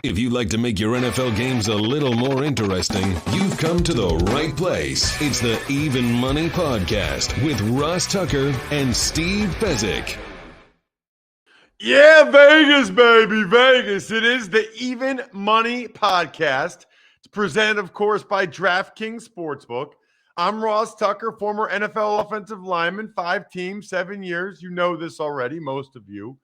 If you'd like to make your NFL games a little more interesting, you've come to the right place. It's the Even Money Podcast with Ross Tucker and Steve Fezzik. Yeah, Vegas, baby, Vegas. It is the Even Money Podcast. It's presented, of course, by DraftKings Sportsbook. I'm Ross Tucker, former NFL offensive lineman, 5 teams, 7 years. You know this already, most of you.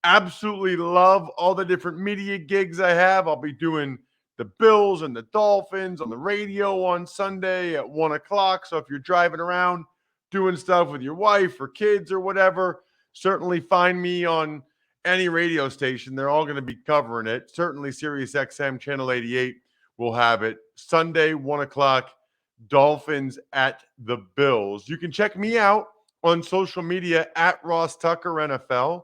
Absolutely love all the different media gigs I have. I'll be doing the Bills and the Dolphins on the radio on Sunday at 1 o'clock. So if you're driving around doing stuff with your wife or kids or whatever, certainly find me on any radio station. They're all going to be covering it. Certainly Sirius XM Channel 88 will have it. Sunday, 1 o'clock, Dolphins at the Bills. You can check me out on social media at Ross Tucker NFL.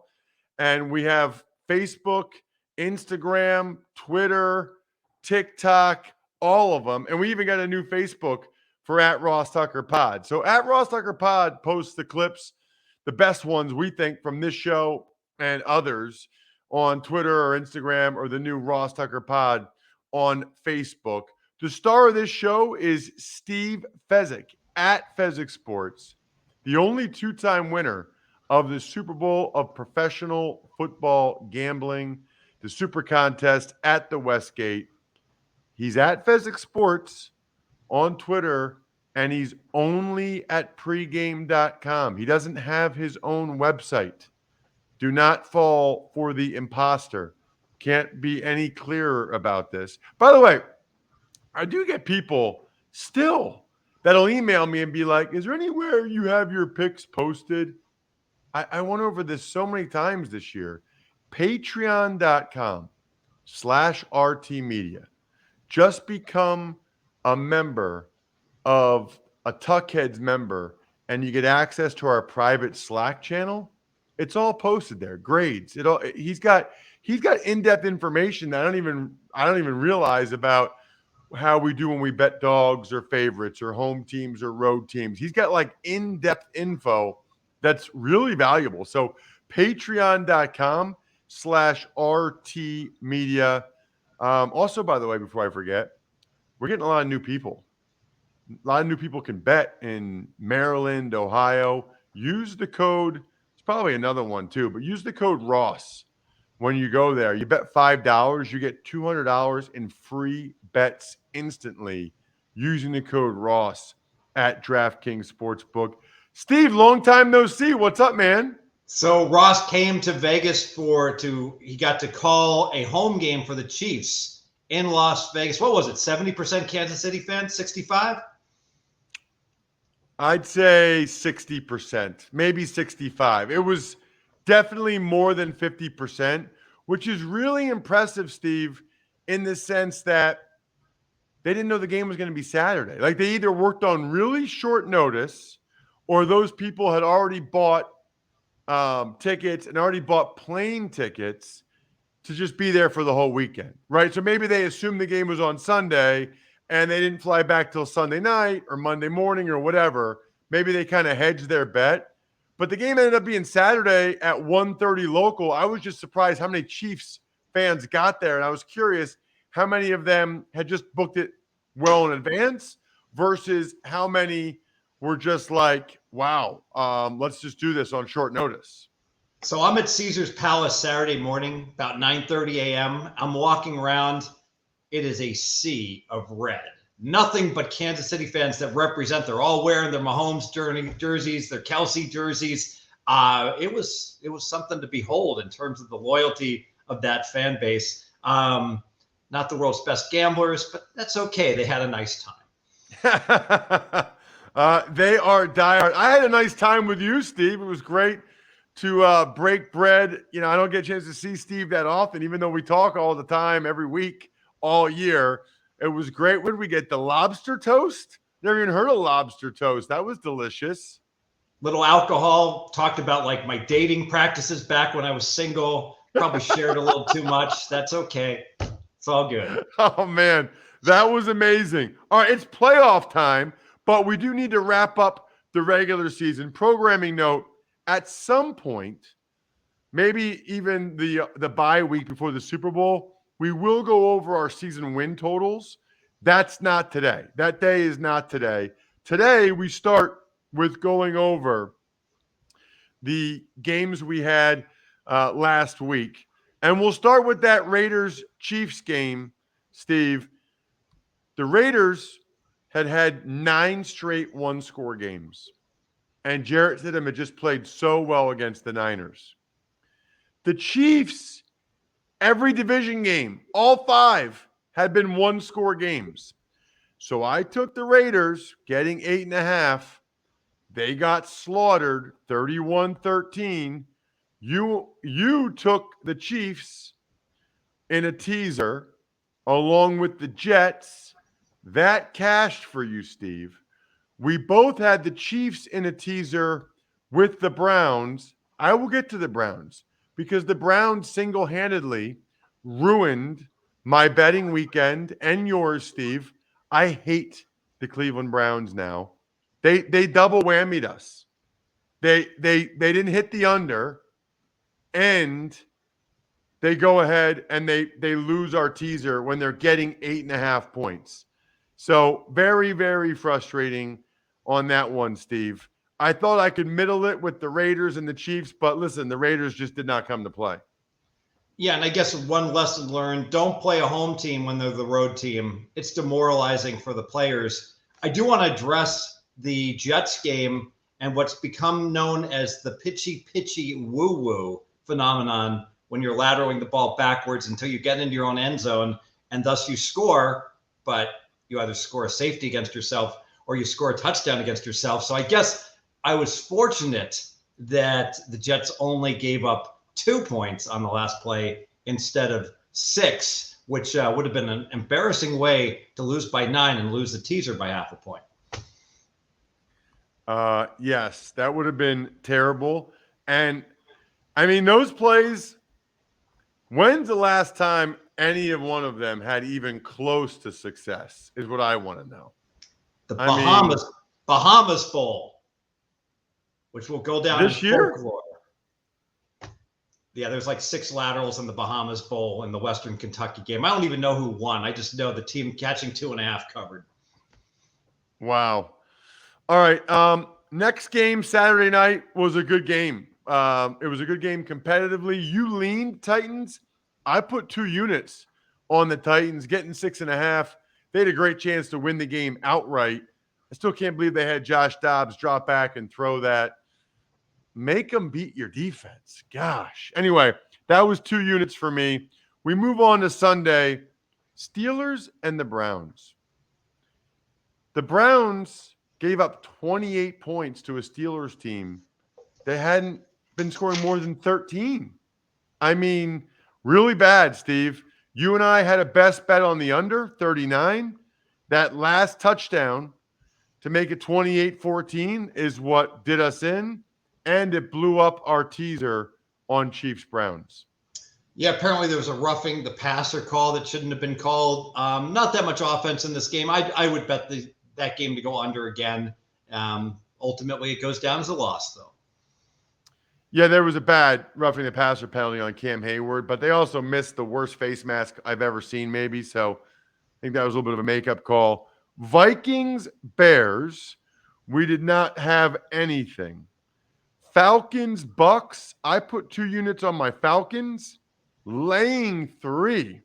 And we have Facebook, Instagram, Twitter, TikTok, all of them. And we even got a new Facebook for at Ross Tucker Pod. So at Ross Tucker Pod posts the clips, the best ones we think from this show and others on Twitter or Instagram, or the new Ross Tucker Pod on Facebook. The star of this show is Steve Fezzik at Fezzik Sports, the only 2-time winner of the Super Bowl of professional football gambling, the Super Contest at the Westgate. He's at Fezzik Sports on Twitter, and he's only at pregame.com. He doesn't have his own website. Do not fall for the imposter. Can't be any clearer about this. By the way, I do get people still that'll email me and be like, is there anywhere you have your picks posted? I went over this so many times this year. Patreon.com/RTmedia. Just become a member of a Tuckheads member, and you get access to our private Slack channel. It's all posted there. Grades. He's got in-depth information that I don't even realize about how we do when we bet dogs or favorites or home teams or road teams. He's got like in-depth info that's really valuable. So patreon.com/RTmedia. Also, by the way, before I forget, we're getting a lot of new people. A lot of new people can bet in Maryland, Ohio. Use the code. It's probably another one too, but use the code Ross when you go there. You bet $5, you get $200 in free bets instantly using the code Ross at DraftKings Sportsbook. Steve, long time no see. What's up, man? So Ross came to Vegas he got to call a home game for the Chiefs in Las Vegas. What was it? 70% Kansas City fans, 65? I'd say 60%, maybe 65. It was definitely more than 50%, which is really impressive, Steve, in the sense that they didn't know the game was going to be Saturday. Like, they either worked on really short notice, or those people had already bought tickets and already bought plane tickets to just be there for the whole weekend, right? So maybe they assumed the game was on Sunday and they didn't fly back till Sunday night or Monday morning or whatever. Maybe they kind of hedged their bet. But the game ended up being Saturday at 1:30 local. I was just surprised how many Chiefs fans got there. And I was curious how many of them had just booked it well in advance versus how many were just like, wow, let's just do this on short notice. So I'm at Caesar's Palace Saturday morning, about 9:30 a.m. I'm walking around. It is a sea of red. Nothing but Kansas City fans that represent. They're all wearing their Mahomes jerseys, their Kelsey jerseys. It was something to behold in terms of the loyalty of that fan base. Not the world's best gamblers, but that's okay. They had a nice time. They are diehard. I had a nice time with you, Steve. It was great to break bread. You know, I don't get a chance to see Steve that often, even though we talk all the time, every week, all year. It was great. What did we get? The lobster toast? Never even heard of lobster toast. That was delicious. Little alcohol. Talked about like my dating practices back when I was single. Probably shared a little too much. That's okay. It's all good. Oh, man. That was amazing. All right, it's playoff time, but we do need to wrap up the regular season. Programming note, at some point, maybe even the bye week before the Super Bowl, We will go over our season win totals. That's not today. That day is not today. Today, we start with going over the games we had last week. And we'll start with that Raiders-Chiefs game, Steve. The Raiders had 9 straight one-score games. And Jarrett Stidham had just played so well against the Niners. The Chiefs, every division game, all 5 had been one-score games. So I took the Raiders, getting 8.5. They got slaughtered 31-13. You took the Chiefs in a teaser along with the Jets. That cashed for you, Steve. We both had the Chiefs in a teaser with the Browns. I will get to the Browns because the Browns single-handedly ruined my betting weekend and yours, Steve. I hate the Cleveland Browns now. They double whammied us. They didn't hit the under, and they go ahead and they lose our teaser when they're getting 8.5 points. So very, very frustrating on that one, Steve. I thought I could middle it with the Raiders and the Chiefs, but listen, the Raiders just did not come to play. Yeah, and I guess one lesson learned, don't play a home team when they're the road team. It's demoralizing for the players. I do want to address the Jets game and what's become known as the pitchy woo-woo phenomenon when you're lateraling the ball backwards until you get into your own end zone, and thus you score, but you either score a safety against yourself or you score a touchdown against yourself. So I guess I was fortunate that the Jets only gave up 2 points on the last play instead of 6, which would have been an embarrassing way to lose by 9 and lose the teaser by half a point. Yes, that would have been terrible. And I mean, those plays, when's the last time any of one of them had even close to success is what I want to know. The Bahamas Bowl, which will go down this year. Folklore. Yeah, there's like 6 laterals in the Bahamas Bowl in the Western Kentucky game. I don't even know who won. I just know the team catching 2.5 covered. Wow. All right. Next game Saturday night was a good game. It was a good game competitively. You leaned Titans. I put 2 units on the Titans, getting 6.5. They had a great chance to win the game outright. I still can't believe they had Josh Dobbs drop back and throw that. Make them beat your defense. Gosh. Anyway, that was 2 units for me. We move on to Sunday. Steelers and the Browns. The Browns gave up 28 points to a Steelers team that hadn't been scoring more than 13. I mean, really bad, Steve. You and I had a best bet on the under, 39. That last touchdown to make it 28-14 is what did us in, and it blew up our teaser on Chiefs-Browns. Yeah, apparently there was a roughing the passer call that shouldn't have been called. Not that much offense in this game. I would bet that game to go under again. Ultimately, it goes down as a loss, though. Yeah, there was a bad roughing the passer penalty on Cam Hayward, but they also missed the worst face mask I've ever seen, maybe. So I think that was a little bit of a makeup call. Vikings, Bears, we did not have anything. Falcons, Bucs, I put 2 units on my Falcons, laying 3,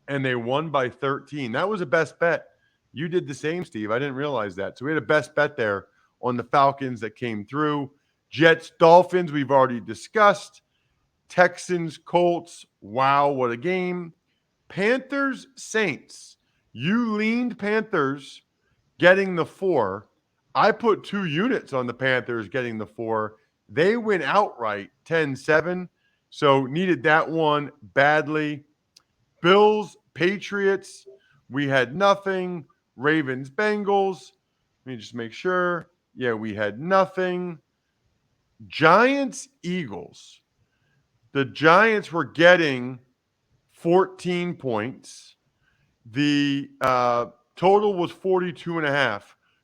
and they won by 13. That was a best bet. You did the same, Steve. I didn't realize that. So we had a best bet there on the Falcons that came through. Jets, Dolphins, we've already discussed. Texans, Colts, wow, what a game. Panthers, Saints. You leaned Panthers getting the 4. I put 2 units on the Panthers getting the 4. They went outright 10-7, so needed that one badly. Bills, Patriots, we had nothing. Ravens, Bengals, let me just make sure. Yeah, we had nothing. Giants, Eagles. The Giants were getting 14 points. The total was 42.5.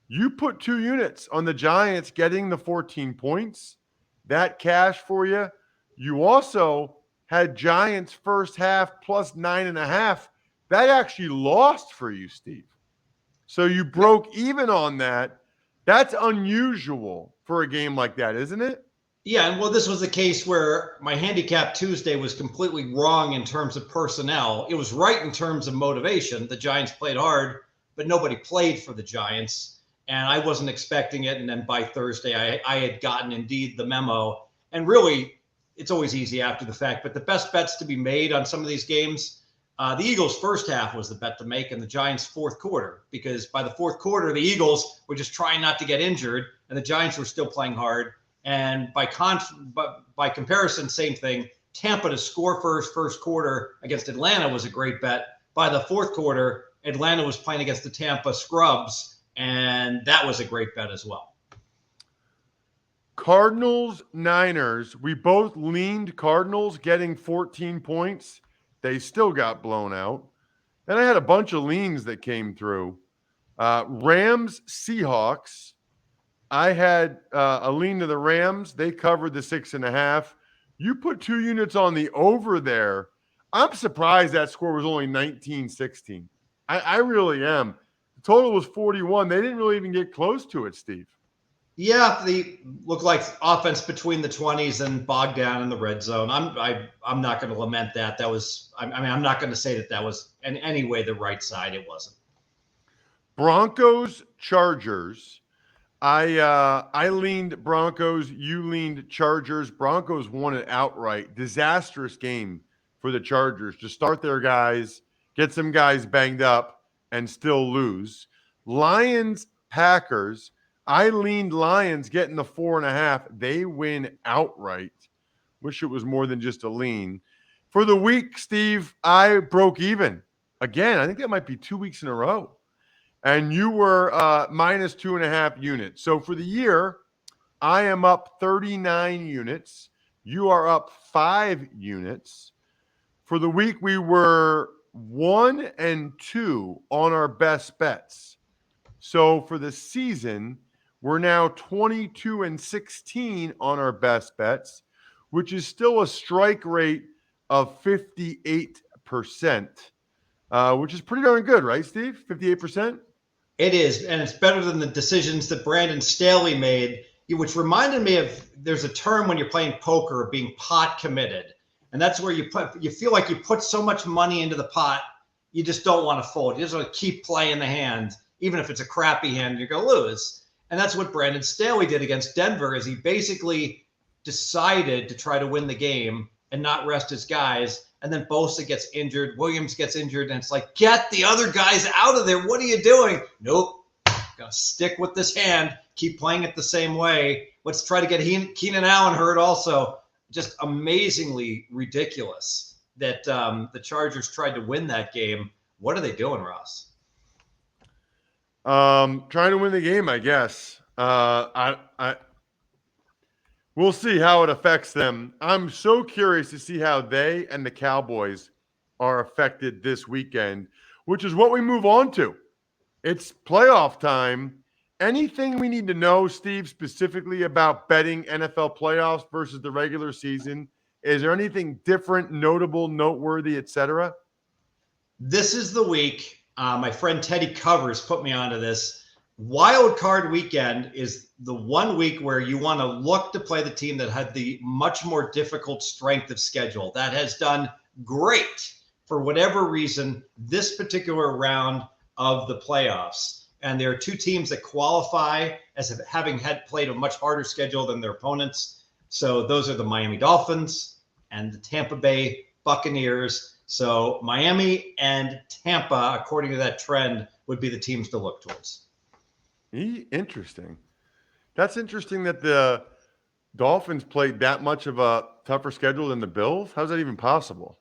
You put 2 units on the Giants getting the 14 points. That cash for you. You also had Giants first half plus 9.5. That actually lost for you, Steve. So you broke even on that. That's unusual for a game like that, isn't it? Yeah, and well, this was the case where my handicap Tuesday was completely wrong in terms of personnel. It was right in terms of motivation. The Giants played hard, but nobody played for the Giants, and I wasn't expecting it. And then by Thursday, I had gotten indeed the memo. And really, it's always easy after the fact, but the best bets to be made on some of these games, the Eagles' first half was the bet to make, and the Giants' fourth quarter, because by the fourth quarter, the Eagles were just trying not to get injured, and the Giants were still playing hard. And by comparison, same thing. Tampa to score first quarter against Atlanta was a great bet. By the fourth quarter, Atlanta was playing against the Tampa Scrubs, and that was a great bet as well. Cardinals, Niners. We both leaned Cardinals getting 14 points. They still got blown out. And I had a bunch of leans that came through. Rams, Seahawks. I had a lean to the Rams. They covered the 6.5. You put 2 units on the over there. I'm surprised that score was only 19-16. I really am. The total was 41. They didn't really even get close to it, Steve. Yeah, they look like offense between the 20s and bogged down in the red zone. I'm not going to lament that. That was, I'm not going to say that was in any way the right side. It wasn't. Broncos, Chargers. I leaned Broncos. You leaned Chargers. Broncos won it outright. Disastrous game for the Chargers to start their guys, get some guys banged up, and still lose. Lions, Packers. I leaned Lions getting the 4.5. They win outright. Wish it was more than just a lean. For the week, Steve, I broke even. Again, I think that might be 2 weeks in a row. And you were minus 2.5 units. So for the year, I am up 39 units. You are up 5 units. For the week, we were 1 and 2 on our best bets. So for the season, we're now 22 and 16 on our best bets, which is still a strike rate of 58%, which is pretty darn good, right, Steve? 58%? It is, and it's better than the decisions that Brandon Staley made, which reminded me of, there's a term when you're playing poker, being pot committed. And that's where you feel like you put so much money into the pot, you just don't want to fold. You just want to keep playing the hand, even if it's a crappy hand, you're going to lose. And that's what Brandon Staley did against Denver, is he basically decided to try to win the game and not rest his guys. And then Bosa gets injured, Williams gets injured, and it's like, get the other guys out of there. What are you doing? Nope. Got to stick with this hand, keep playing it the same way. Let's try to get Keenan Allen hurt also. Just amazingly ridiculous that the Chargers tried to win that game. What are they doing, Ross? Trying to win the game, I guess. We'll see how it affects them. I'm so curious to see how they and the Cowboys are affected this weekend, which is what we move on to. It's playoff time. Anything we need to know, Steve, specifically about betting NFL playoffs versus the regular season? Is there anything different, notable, noteworthy, etc.? This is the week. My friend Teddy Covers put me onto this. Wild card weekend is the 1 week where you want to look to play the team that had the much more difficult strength of schedule. That has done great for whatever reason this particular round of the playoffs. And there are 2 teams that qualify as having had played a much harder schedule than their opponents. So those are the Miami Dolphins and the Tampa Bay Buccaneers. So Miami and Tampa, according to that trend, would be the teams to look towards. Interesting. That's interesting that the Dolphins played that much of a tougher schedule than the Bills. How's that even possible?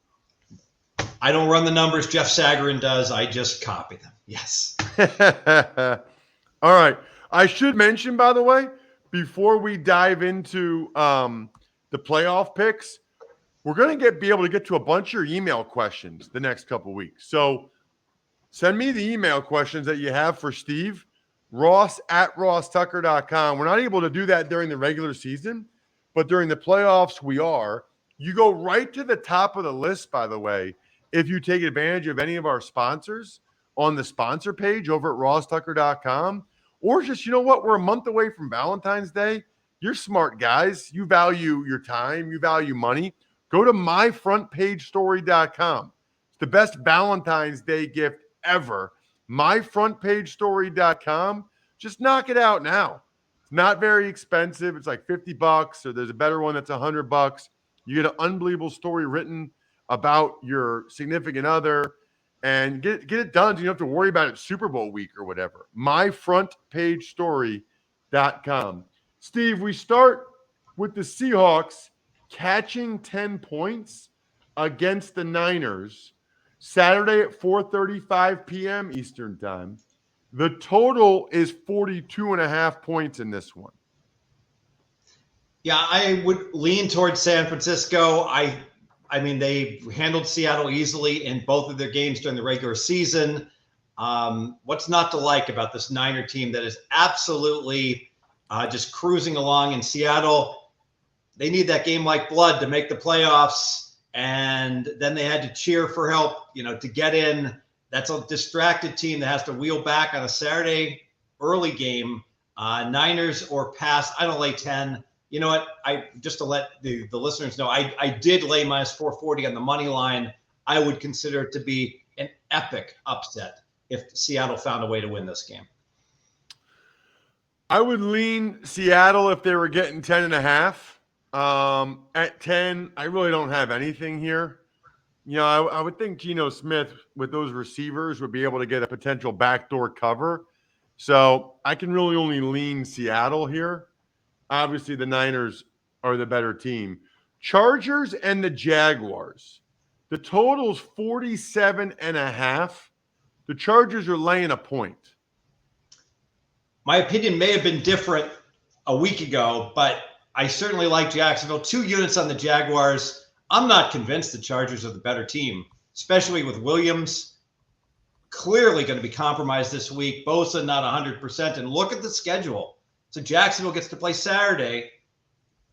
I don't run the numbers. Jeff Sagarin does. I just copy them. Yes. All right. I should mention, by the way, before we dive into the playoff picks, we're going to be able to get to a bunch of your email questions the next couple of weeks. So send me the email questions that you have for Steve, ross@rosstucker.com. We're not able to do that during the regular season, but during the playoffs, we are. You go right to the top of the list, by the way, if you take advantage of any of our sponsors on the sponsor page over at rosstucker.com, or just, you know what, we're a month away from Valentine's Day. You're smart guys. You value your time. You value money. Go to myfrontpagestory.com. It's the best Valentine's Day gift ever. Myfrontpagestory.com. Just knock it out now. It's not very expensive. It's like $50, or there's a better one that's $100. You get an unbelievable story written about your significant other, and get it done so you don't have to worry about it Super Bowl week or whatever. Myfrontpagestory.com. Steve, we start with the Seahawks catching 10 points against the Niners Saturday at 4:35 p.m. Eastern time. The total is 42.5 points in this one. Yeah, I would lean towards San Francisco. I mean, they handled Seattle easily in both of their games during the regular season. What's not to like about this Niner team that is absolutely just cruising along in Seattle? They need that game like blood to make the playoffs, and then they had to cheer for help, to get in. That's a distracted team that has to wheel back on a Saturday early game. Niners or pass. I don't lay 10. You know what? Just to let the listeners know, I did lay minus 440 on the money line. I would consider it to be an epic upset if Seattle found a way to win this game. I would lean Seattle if they were getting 10.5. At 10, I really don't have anything here. I would think Geno Smith with those receivers would be able to get a potential backdoor cover. So I can really only lean Seattle here. Obviously, the Niners are the better team. Chargers and the Jaguars. The total's 47.5. The Chargers are laying a point. My opinion may have been different a week ago, but I certainly like Jacksonville. 2 units on the Jaguars. I'm not convinced the Chargers are the better team, especially with Williams clearly going to be compromised this week. Bosa not 100%. And look at the schedule. So Jacksonville gets to play Saturday.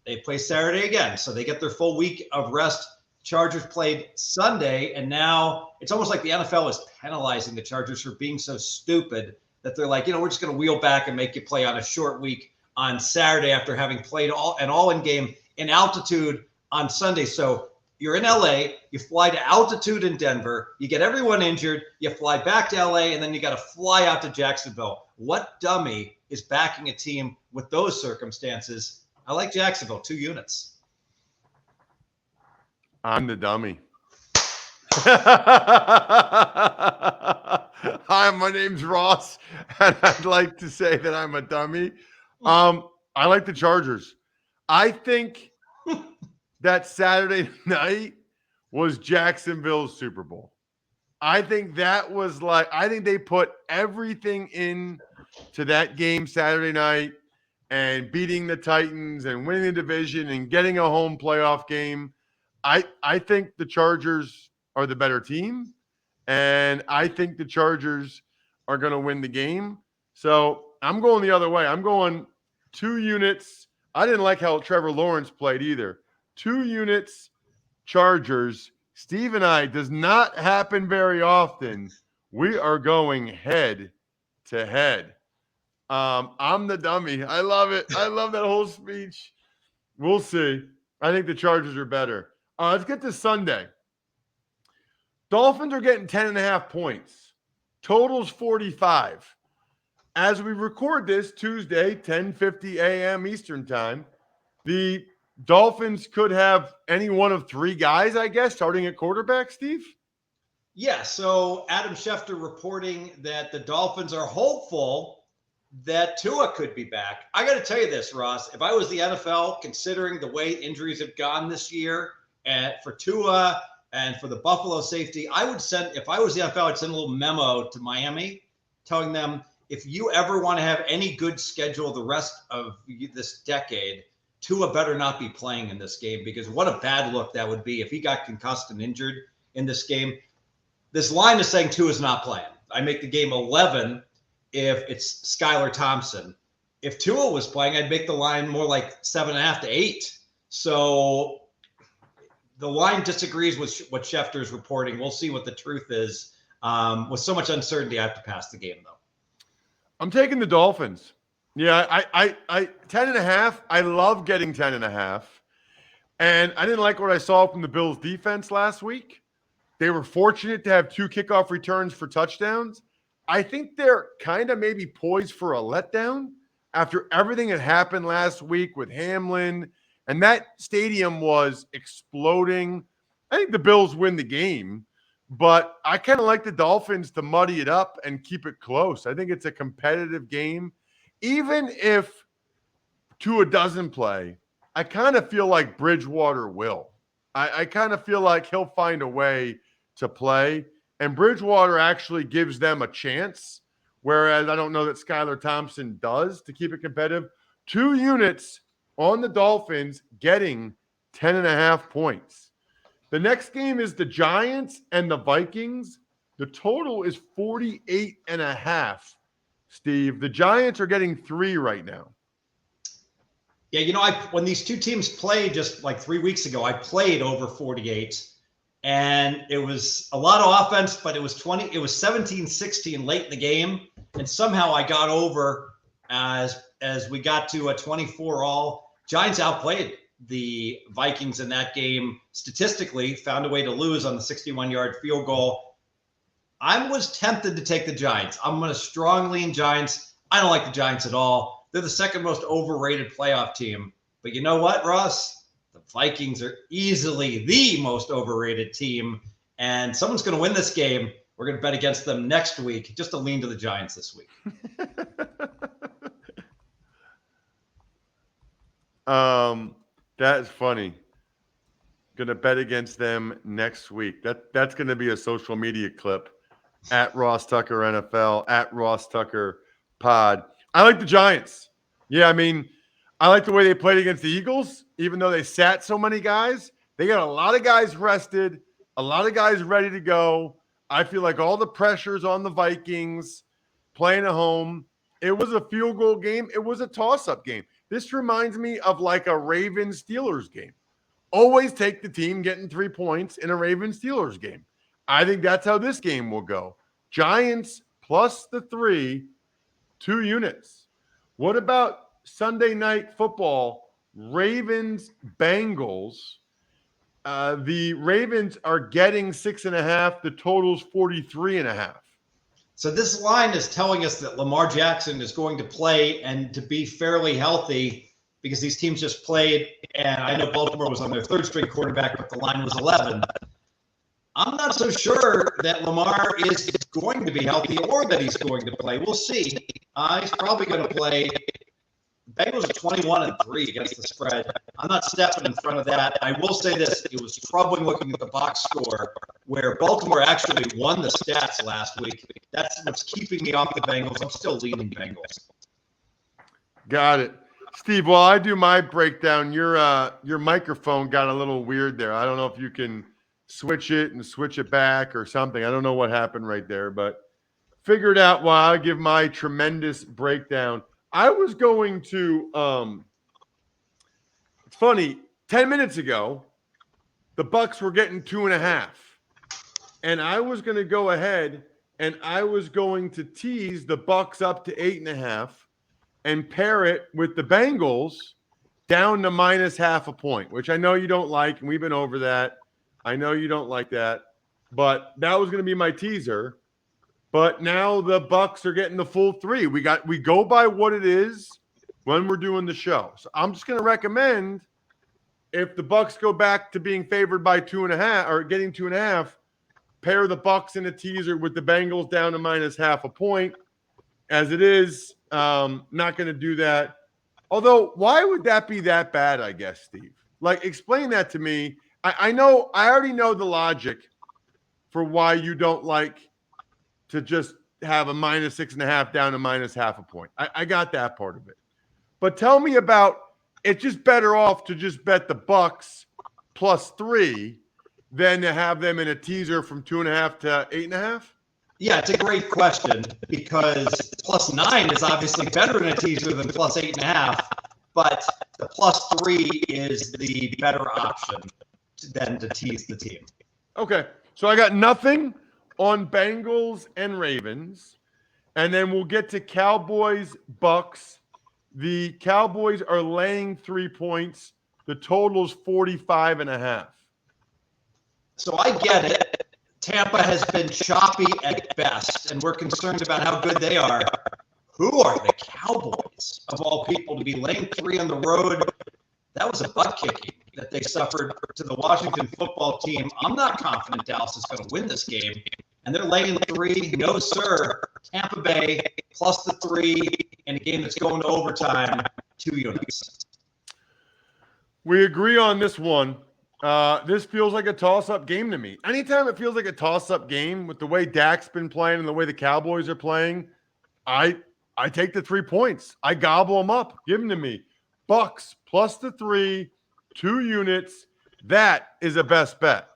They play Saturday again. So they get their full week of rest. Chargers played Sunday. And now it's almost like the NFL is penalizing the Chargers for being so stupid that they're like, we're just going to wheel back and make you play on a short week on Saturday after having played an all-in game in altitude on Sunday. So you're in LA, you fly to altitude in Denver, you get everyone injured, you fly back to LA, and then you got to fly out to Jacksonville. What dummy is backing a team with those circumstances? I like Jacksonville, 2 units. I'm the dummy. Hi, my name's Ross, and I'd like to say that I'm a dummy. I like the Chargers. I think that Saturday night was Jacksonville's Super Bowl. I think that was I think they put everything in to that game Saturday night, and beating the Titans and winning the division and getting a home playoff game. I think the Chargers are the better team, and I think the Chargers are going to win the game. So I'm going the other way. I'm going 2 units. I didn't like how Trevor Lawrence played either. 2 units, Chargers. Steve and I, does not happen very often. We are going head to head. I'm the dummy. I love it. I love that whole speech. We'll see. I think the Chargers are better. Let's get to Sunday. Dolphins are getting 10.5 points. Total's 45. As we record this Tuesday, 10:50 a.m. Eastern time, the Dolphins could have any one of 3 guys, I guess, starting at quarterback, Steve? Yeah, so Adam Schefter reporting that the Dolphins are hopeful that Tua could be back. I got to tell you this, Ross. If I was the NFL, considering the way injuries have gone this year, and for Tua and for the Buffalo safety, I would send, if I was the NFL, I'd send a little memo to Miami telling them, if you ever want to have any good schedule the rest of this decade, Tua better not be playing in this game, because what a bad look that would be if he got concussed and injured in this game. This line is saying Tua's not playing. I make the game 11 if it's Skylar Thompson. If Tua was playing, I'd make the line more like 7.5 to 8. So the line disagrees with what Schefter's reporting. We'll see what the truth is. With so much uncertainty, I have to pass the game, though. I'm taking the Dolphins. Yeah, I 10.5. I love getting 10.5. And I didn't like what I saw from the Bills defense last week. They were fortunate to have 2 kickoff returns for touchdowns. I think they're kind of maybe poised for a letdown after everything that happened last week with Hamlin. And that stadium was exploding. I think the Bills win the game, but I kind of like the Dolphins to muddy it up and keep it close. I think it's a competitive game. Even if Tua doesn't play, I kind of feel like Bridgewater will. I kind of feel like he'll find a way to play. And Bridgewater actually gives them a chance, whereas I don't know that Skylar Thompson does to keep it competitive. 2 units on the Dolphins getting 10.5 points. The next game is the Giants and the Vikings. The total is 48.5. Steve, the Giants are getting 3 right now. Yeah, when these two teams played just like 3 weeks ago, I played over 48, and it was a lot of offense, but it was 17-16 late in the game, and somehow I got over as we got to a 24-all. Giants outplayed the Vikings in that game statistically, found a way to lose on the 61-yard field goal. I was tempted to take the Giants. I'm going to strongly lean Giants. I don't like the Giants at all. They're the second most overrated playoff team. But you know what, Ross? The Vikings are easily the most overrated team. And someone's going to win this game. We're going to bet against them next week, just to lean to the Giants this week. That's funny. Going to bet against them next week. That's going to be a social media clip at Ross Tucker NFL, at Ross Tucker Pod. I like the Giants. Yeah, I mean, I like the way they played against the Eagles, even though they sat so many guys. They got a lot of guys rested, a lot of guys ready to go. I feel like all the pressure's on the Vikings playing at home. It was a field goal game. It was a toss-up game. This reminds me of like a Ravens-Steelers game. Always take the team getting 3 points in a Ravens-Steelers game. I think that's how this game will go. Giants plus the 3, 2 units. What about Sunday Night Football? Ravens-Bengals. The Ravens are getting 6.5. The total's 43.5. So this line is telling us that Lamar Jackson is going to play and to be fairly healthy because these teams just played. And I know Baltimore was on their 3rd string quarterback, but the line was 11. I'm not so sure that Lamar is going to be healthy or that he's going to play. We'll see. He's probably going to play. Bengals are 21-3 against the spread. I'm not stepping in front of that. I will say this. It was troubling looking at the box score where Baltimore actually won the stats last week. That's what's keeping me off the Bengals. I'm still leaning Bengals. Got it. Steve, while I do my breakdown, your microphone got a little weird there. I don't know if you can switch it and switch it back or something. I don't know what happened right there, but figure it out while I give my tremendous breakdown. I was going to it's funny, 10 minutes ago, the Bucs were getting 2.5. And I was going to go ahead and I was going to tease the Bucs up to 8.5 and pair it with the Bengals down to -0.5 point, which I know you don't like, and we've been over that. I know you don't like that, but that was going to be my teaser. But now the Bucs are getting the full 3. We go by what it is when we're doing the show. So I'm just going to recommend if the Bucs go back to being favored by 2.5 or getting 2.5, pair the Bucs in a teaser with the Bengals down to -0.5 point. As it is, not going to do that. Although, why would that be that bad? I guess, Steve. Like, explain that to me. I already know the logic for why you don't like to just have a -6.5 down to -0.5 point. I got that part of it. But tell me about it's just better off to just bet the Bucs plus 3 than to have them in a teaser from 2.5 to 8.5? Yeah, it's a great question because +9 is obviously better in a teaser than +8.5, but the +3 is the better option. than to tease the team. Okay, so I got nothing on Bengals and Ravens, and then we'll get to Cowboys, Bucs. The Cowboys are laying 3 points. The total is 45.5. So I get it. Tampa has been choppy at best, and we're concerned about how good they are. Who are the Cowboys, of all people, to be laying 3 on the road? That was a butt kicking that they suffered to the Washington football team. I'm not confident Dallas is going to win this game. And they're laying 3. No, sir. Tampa Bay plus the 3 in a game that's going to overtime, 2 units. We agree on this one. This feels like a toss-up game to me. Anytime it feels like a toss-up game with the way Dak's been playing and the way the Cowboys are playing, I take the 3 points. I gobble them up. Give them to me. Bucs plus the 3, 2 units. That is a best bet.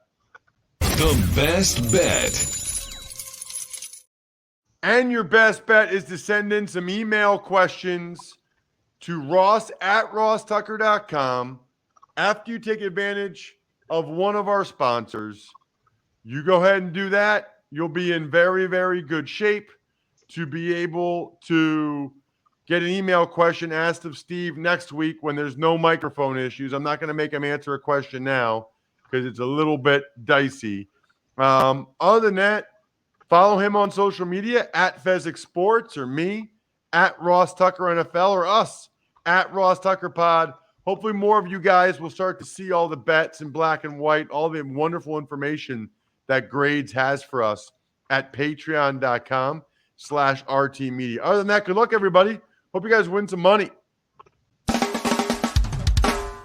The best bet. And your best bet is to send in some email questions to ross@rosstucker.com. After you take advantage of one of our sponsors, you go ahead and do that. You'll be in very, very good shape to be able to get an email question asked of Steve next week when there's no microphone issues. I'm not going to make him answer a question now because it's a little bit dicey. Other than that, follow him on social media at Fezzik Sports, or me at Ross Tucker NFL, or us at Ross Tucker Pod. Hopefully more of you guys will start to see all the bets in black and white, all the wonderful information that Grades has for us at patreon.com/RT Media. Other than that, good luck, everybody. Hope you guys win some money.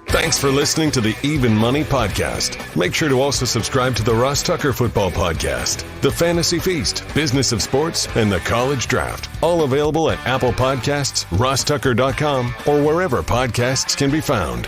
Thanks for listening to the Even Money Podcast. Make sure to also subscribe to the Ross Tucker Football Podcast, The Fantasy Feast, Business of Sports, and the College Draft. All available at Apple Podcasts, rosstucker.com, or wherever podcasts can be found.